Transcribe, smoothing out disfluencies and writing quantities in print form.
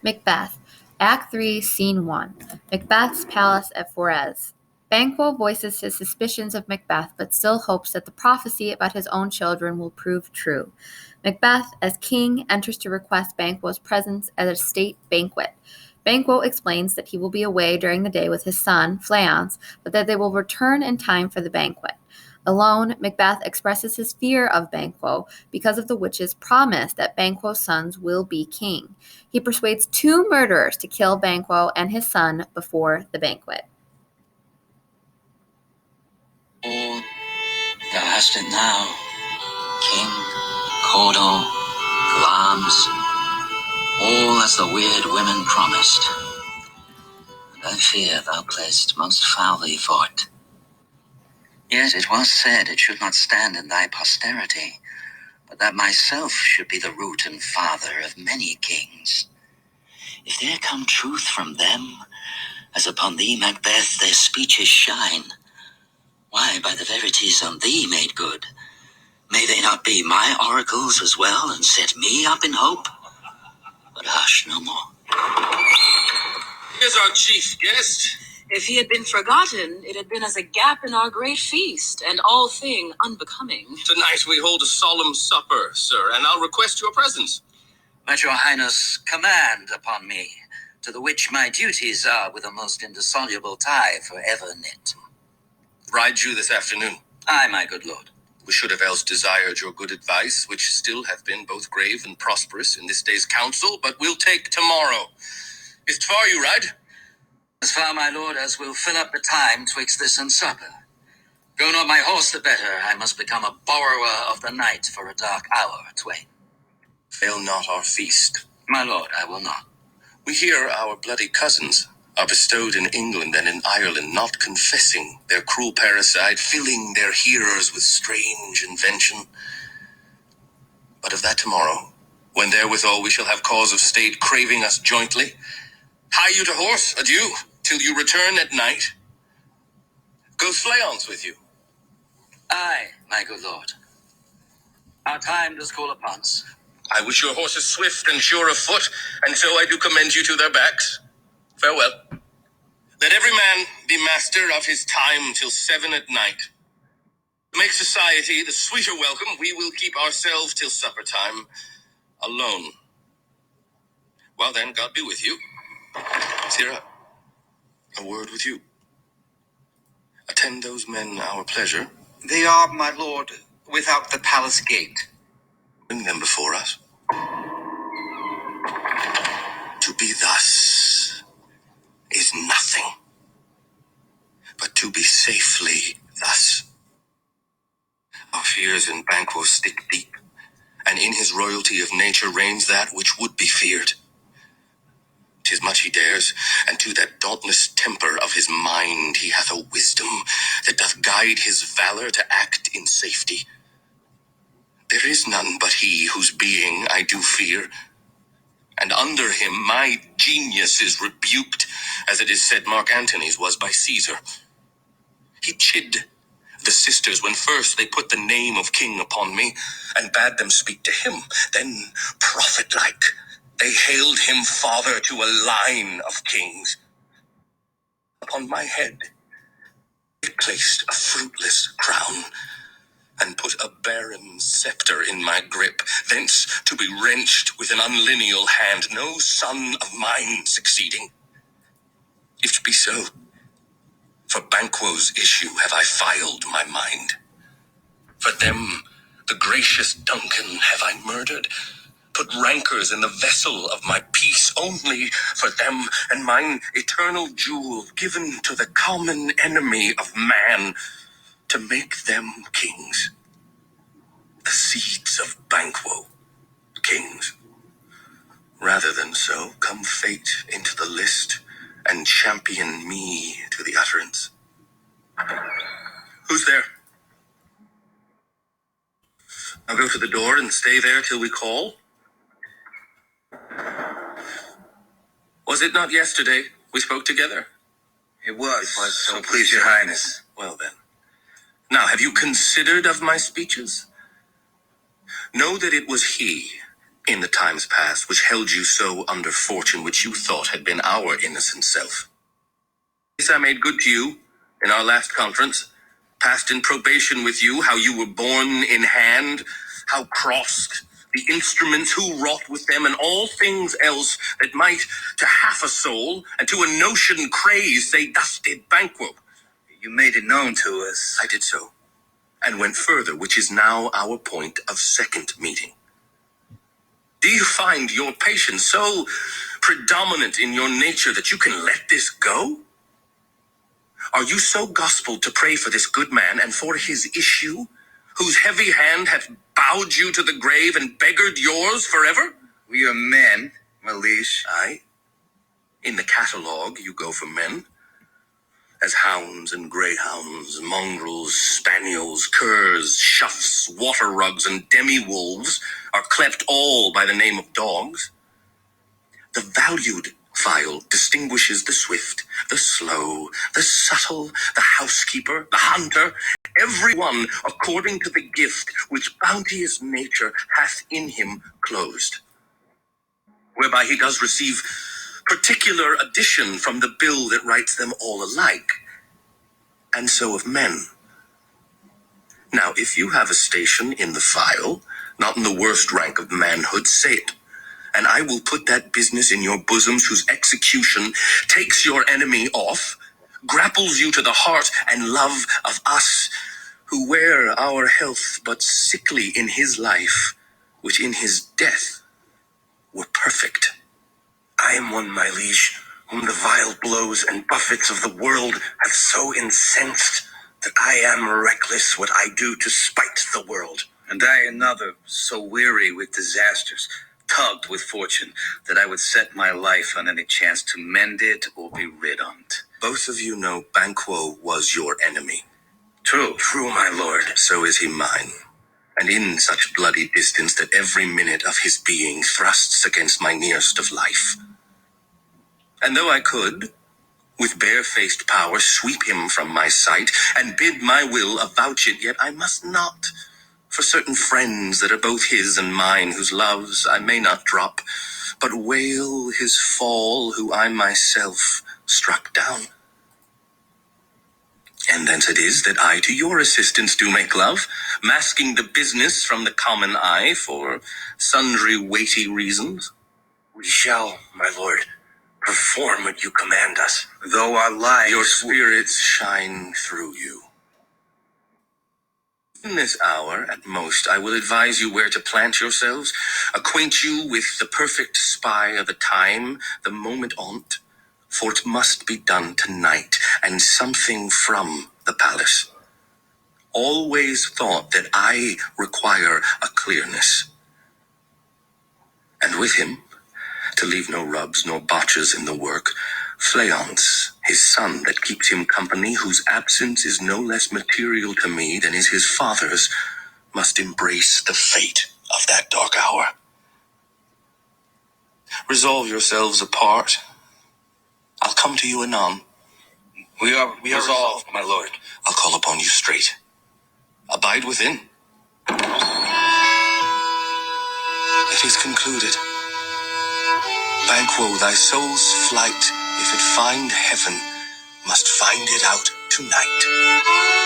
Macbeth, Act 3, Scene 1. Macbeth's Palace at Forres. Banquo voices his suspicions of Macbeth, but still hopes that the prophecy about his own children will prove true. Macbeth, as king, enters to request Banquo's presence at a state banquet. Banquo explains that he will be away during the day with his son, Fleance, but that they will return in time for the banquet. Alone, Macbeth expresses his fear of Banquo because of the witch's promise that Banquo's sons will be king. He persuades 2 murderers to kill Banquo and his son before the banquet. All thou hast it now, king, Cawdor, Glamis, all as the weird women promised. And I fear thou play'st most foully for it. Yet it was said it should not stand in thy posterity, but that myself should be the root and father of many kings. If there come truth from them, as upon thee, Macbeth, their speeches shine, why, by the verities on thee made good, may they not be my oracles as well, and set me up in hope? But hush, no more. Here's our chief guest. If he had been forgotten, it had been as a gap in our great feast, and all thing unbecoming. Tonight we hold a solemn supper, sir, and I'll request your presence. Let your highness command upon me, to the which my duties are with a most indissoluble tie forever knit. Ride you this afternoon. Aye, my good lord. We should have else desired your good advice, which still hath been both grave and prosperous in this day's council, but we'll take tomorrow. Is't far you ride? As far, my lord, as will fill up the time twixt this and supper. Go not my horse the better, I must become a borrower of the night for a dark hour twain. Fail not our feast. My lord, I will not. We hear our bloody cousins are bestowed in England and in Ireland, not confessing their cruel parricide, filling their hearers with strange invention. But of that tomorrow, when therewithal we shall have cause of state craving us jointly, hie you to horse, adieu, till you return at night. Goes Fleance with you? Aye, my good lord. Our time does call upon us. I wish your horses swift and sure of foot, and so I do commend you to their backs. Farewell. Let every man be master of his time till 7 at night. To make society the sweeter welcome, we will keep ourselves till supper time, alone. Well then, God be with you. Sirrah, a word with you. Attend those men our pleasure. They are, my lord, without the palace gate. Bring them before us. To be thus is nothing, but to be safely thus. Our fears in Banquo stick deep, and in his royalty of nature reigns that which would be feared. 'Tis much he dares, and to that dauntless temper of his mind he hath a wisdom that doth guide his valor to act in safety. There is none but he whose being I do fear, and under him my genius is rebuked, as it is said Mark Antony's was by Caesar. He chid the sisters when first they put the name of king upon me, and bade them speak to him. Then, prophet-like, they hailed him father to a line of kings. Upon my head they placed a fruitless crown, and put a barren scepter in my grip, thence to be wrenched with an unlineal hand, no son of mine succeeding. If it be so, for Banquo's issue have I filed my mind. For them, the gracious Duncan, have I murdered, put rancors in the vessel of my peace, only for them and mine eternal jewel given to the common enemy of man, to make them kings. The seeds of Banquo, kings. Rather than so, come fate into the list, and champion me to the utterance. Who's there? I'll go to the door and stay there till we call. Was it not yesterday we spoke together? It was, so please your highness. Well then. Now, have you considered of my speeches? Know that it was he, in the times past, which held you so under fortune, which you thought had been our innocent self. This I made good to you in our last conference, passed in probation with you, how you were borne in hand, how crossed the instruments who wrought with them, and all things else that might to half a soul and to a notion craze say, thus did Banquo. You made it known to us. I did so, and went further, which is now our point of second meeting. Do you find your patience so predominant in your nature that you can let this go? Are you so gospelled to pray for this good man and for his issue, whose heavy hand hath bowed you to the grave and beggared yours forever? We are men, my liege. Aye. In the catalogue you go for men, as hounds and greyhounds, mongrels, spaniels, curs, shuffs, water rugs, and demi-wolves are clept all by the name of dogs. The valued file distinguishes the swift, the slow, the subtle, the housekeeper, the hunter, every one according to the gift which bounteous nature hath in him closed, whereby he does receive particular addition from the bill that writes them all alike, and so of men. Now, if you have a station in the file, not in the worst rank of manhood, say it, and I will put that business in your bosoms whose execution takes your enemy off, grapples you to the heart and love of us, who wear our health but sickly in his life, which in his death were perfect. I am one, my liege, whom the vile blows and buffets of the world have so incensed that I am reckless what I do to spite the world. And I another, so weary with disasters, tugged with fortune, that I would set my life on any chance to mend it or be rid on't. Both of you know Banquo was your enemy. True. True, my lord, so is he mine. And in such bloody distance that every minute of his being thrusts against my nearest of life. And though I could, with barefaced power, sweep him from my sight, and bid my will avouch it, yet I must not, for certain friends that are both his and mine, whose loves I may not drop, but wail his fall, who I myself struck down. And thence it is that I to your assistance do make love, masking the business from the common eye for sundry weighty reasons. We shall, my lord, perform what you command us. Though our lives... Your spirits shine through you. In this hour, at most, I will advise you where to plant yourselves, acquaint you with the perfect spy of the time, the moment on't, for it must be done tonight, and something from the palace. Always thought that I require a clearness. And with him, to leave no rubs nor botches in the work, Fleance, his son that keeps him company, whose absence is no less material to me than is his father's, must embrace the fate of that dark hour. Resolve yourselves apart. I'll come to you anon. We are resolved, my lord. I'll call upon you straight. Abide within. It is concluded. Banquo, thy soul's flight, if it find heaven, must find it out tonight.